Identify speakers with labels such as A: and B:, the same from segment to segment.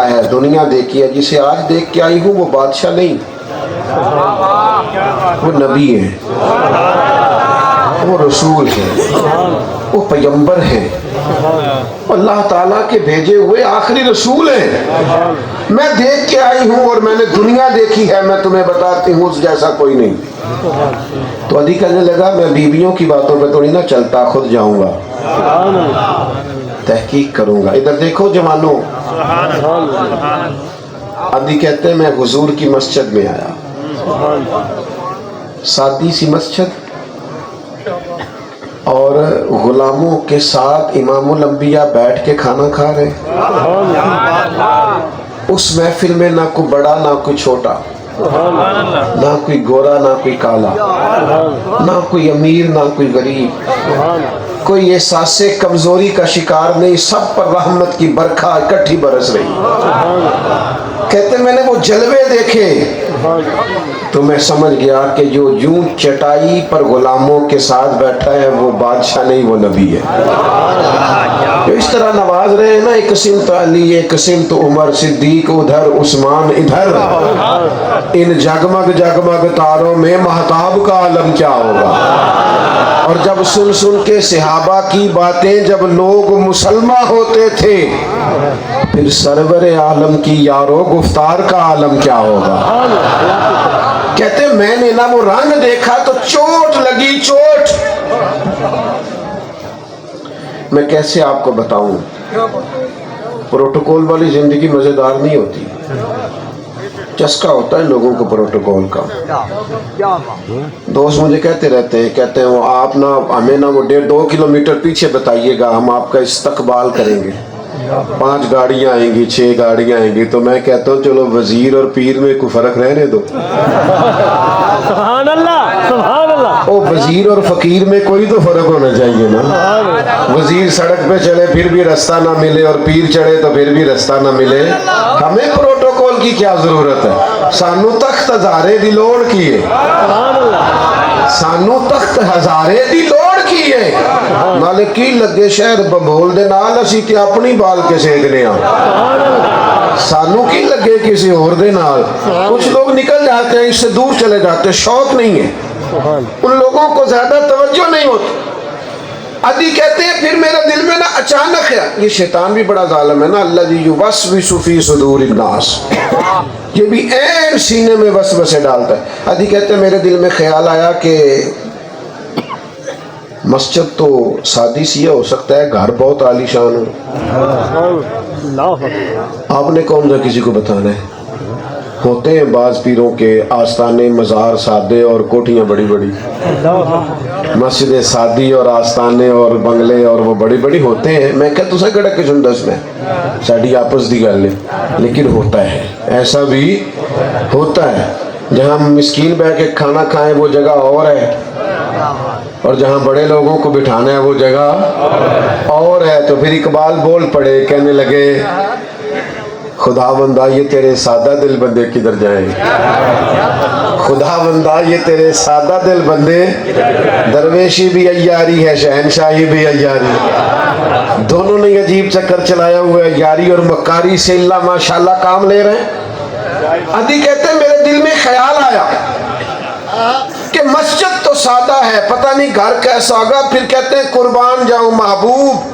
A: है, दुनिया देखी है, जिसे आज देख के आई हूँ वो बादशाह नहीं, वो नबी है, वो रसूल है, वो पैगंबर है, अल्लाह ताला के भेजे हुए आखिरी रसूल हैं। मैं देख के आई हूँ और मैंने दुनिया देखी है, मैं तुम्हें बताती हूँ उस जैसा कोई नहीं। तो अली कहने लगा मैं बीवियों की बातों पे थोड़ी ना चलता, खुद जाऊंगा, तहकीक करूंगा। इधर देखो जवानों, अली कहते हैं मैं हुजूर की मस्जिद में आया, सादी सी मस्जिद, और गुलामों के साथ इमामुल अंबिया बैठ के खाना खा रहे। उस महफिल में ना कोई बड़ा ना कोई छोटा, ना कोई गोरा ना कोई काला, ना कोई अमीर ना कोई गरीब, कोई एहसासे कमजोरी का शिकार नहीं, सब पर रहमत की बरखा इकट्ठी बरस रही। कहते मैंने वो जलवे देखे तो मैं समझ गया कि जो यूं चटाई पर गुलामों के साथ बैठा है वो बादशाह नहीं, वो नबी है। जो इस तरह नवाज रहे हैं ना, एक सिमत अली, एक सिमत उमर, सिद्दीक उधर, उस्मान इधर, इन जगमग जगमग तारों में महताब का आलम क्या होगा। और जब सुन सुन के सहाबा की बातें जब लोग मुसलमान होते थे, फिर सरवर आलम की यारो गुफ्तार का आलम क्या होगा। कहते मैंने ना वो रंग देखा तो चोट लगी, चोट। मैं कैसे आपको बताऊं, प्रोटोकॉल वाली जिंदगी मजेदार नहीं होती, चस्का होता है लोगों को प्रोटोकॉल का। दोस्त मुझे कहते रहते हैं, कहते हैं वो आप ना हमें ना वो 1.5-2 किलोमीटर पीछे बताइएगा, हम आपका इस्तकबाल करेंगे, 5 गाड़ियां आएंगी, 6 गाड़ियां आएंगी। तो मैं कहता हूँ चलो वजीर और पीर में कोई फर्क रहने दो। सुभान अल्लाह, सुभान अल्लाह। ओ वजीर और फकीर में कोई तो फर्क होना चाहिए ना। वजीर सड़क पे चले फिर भी रास्ता ना मिले, और पीर चढ़े तो फिर भी रास्ता ना मिले। हमें प्रोटोकॉल की क्या जरूरत है, सानू तख्त हजारे दी लोड़ की है, सानू तख्त हजारे दी लोड़ की है। नाले की लगे शहर बंबोल दे नाल असी ते अपनी बाल के सेकने आ, सानू की लगे किसी और दे नाल। कुछ लोग निकल जाते हैं, इससे दूर चले जाते, शौक नहीं है, उन लोगों को ज्यादा तवज्जो नहीं होती। अदी कहते हैं फिर मेरे दिल में ना अचानक है, ये शैतान भी बड़ा जालिम है ना, अल्लाज़ी युवस्विसु फी सुदूरिन नास, ये भी ऐन सीने में वसवसे डालता है। अदी कहते हैं मेरे दिल में ख्याल आया कि मस्जिद तो सादी सी हो सकता है, घर बहुत आलीशान हो। आपने कौन सा किसी को बताना है। होते हैं बाज पीरों के आस्थाने मज़ार सादे और कोठियाँ बड़ी बड़ी, मस्जिद सादी और आस्थाने और बंगले और वो बड़ी बड़ी होते हैं। मैं क्या तुसा कड़ा किस्म दस में साड़ी आपस दी गल है, लेकिन होता है, ऐसा भी होता है। जहाँ मिस्कीन बैठ के खाना खाएं वो जगह और है, और जहाँ बड़े लोगों को बिठाना है वो जगह और है। तो फिर इकबाल बोल पड़े, कहने लगे खुदा बंदा ये तेरे सादा दिल बंदे किधर जाएं, खुदा बंदा ये तेरे सादा दिल बंदे, दरवेशी भी अय्यारी है, शहनशाही भी अय्यारी, दोनों ने अजीब चक्कर चलाया हुआ है, यारी और मक्कारी से अल्लाह माशाल्लाह काम ले रहे हैं। अदी कहते हैं मेरे दिल में ख्याल आया कि मस्जिद तो सादा है, पता नहीं घर कैसा होगा। फिर कहते हैं कुर्बान जाऊं महबूब,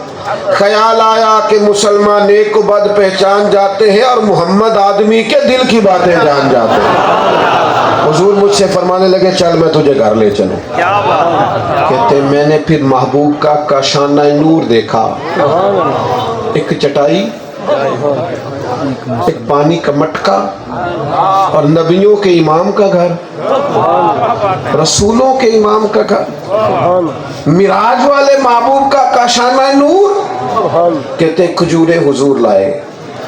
A: ख्याल आया कि मुसलमान नेक को बद पहचान जाते हैं और मोहम्मद आदमी के दिल की बातें जान जाते हैं। हुजूर मुझसे फरमाने लगे चल मैं तुझे घर ले चलूं। कहते मैंने फिर महबूब का काशाना नूर देखा, एक चटाई, एक पानी का मटका, और नबियों के इमाम का घर, रसूलों के इमाम का घर, मिराज वाले महबूब का काशाना नूर। कहते खजूरे हुजूर लाए,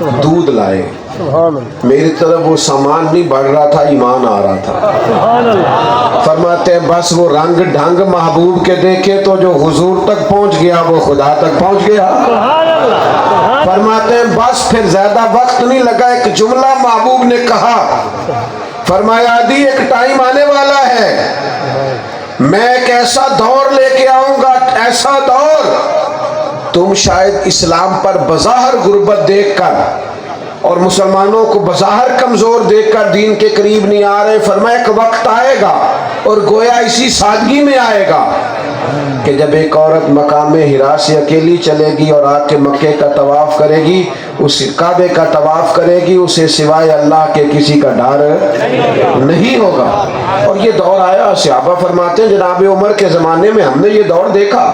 A: दूध लाए, मेरी तरफ वो सामान नहीं बढ़ रहा था, ईमान आ रहा था। फरमाते हैं बस वो रंग ढंग महबूब के देखे तो जो हुजूर तक पहुंच गया वो खुदा तक पहुंच गया। फरमाते हैं बस फिर ज्यादा वक्त नहीं लगा, एक जुमला महबूब ने कहा, फरमाया दी एक टाइम आने वाला है, मैं एक ऐसा दौर लेके आऊंगा, ऐसा दौर तुम शायद इस्लाम पर बज़ाहिर गुर्बत देखकर और मुसलमानों को बज़ाहिर कमज़ोर देखकर दीन के करीब नहीं आ रहे। फरमाया एक वक्त आएगा और गोया इसी सादगी में आएगा कि जब एक औरत मकाम हिरा से अकेली चलेगी और आके मक्के का तवाफ़ करेगी, उस काबे का तवाफ़ करेगी, उसे सिवाय अल्लाह के किसी का डर नहीं होगा। और ये दौर आया, सहाबा फरमाते हैं जनाब उमर के ज़माने में हमने ये दौर देखा,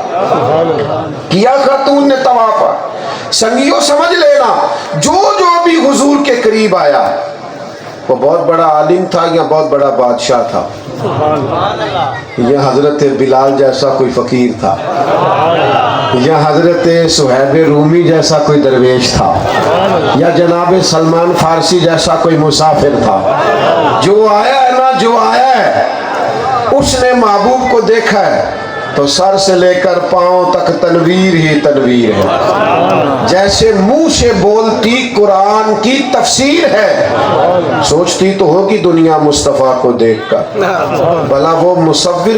A: किया खातून ने तवाफ़। संगियों समझ लेना, जो जो भी हुजूर के करीब आया वो बहुत बड़ा आलिम था या बहुत बड़ा बादशाह था, या हजरत बिलाल जैसा कोई फकीर था, या हजरत सुहैब रूमी जैसा कोई दरवेश था, या जनाब सलमान फारसी जैसा कोई मुसाफिर था। जो आया है ना, जो आया है उसने महबूब को देखा है तो सर से लेकर पांव तक तनवीर ही तनवीर है। जैसे मुंह से बोलती कुरान की तफसीर है, सोचती तो होगी दुनिया मुस्तफ़ा को देखकर, भला वो मुसव्विर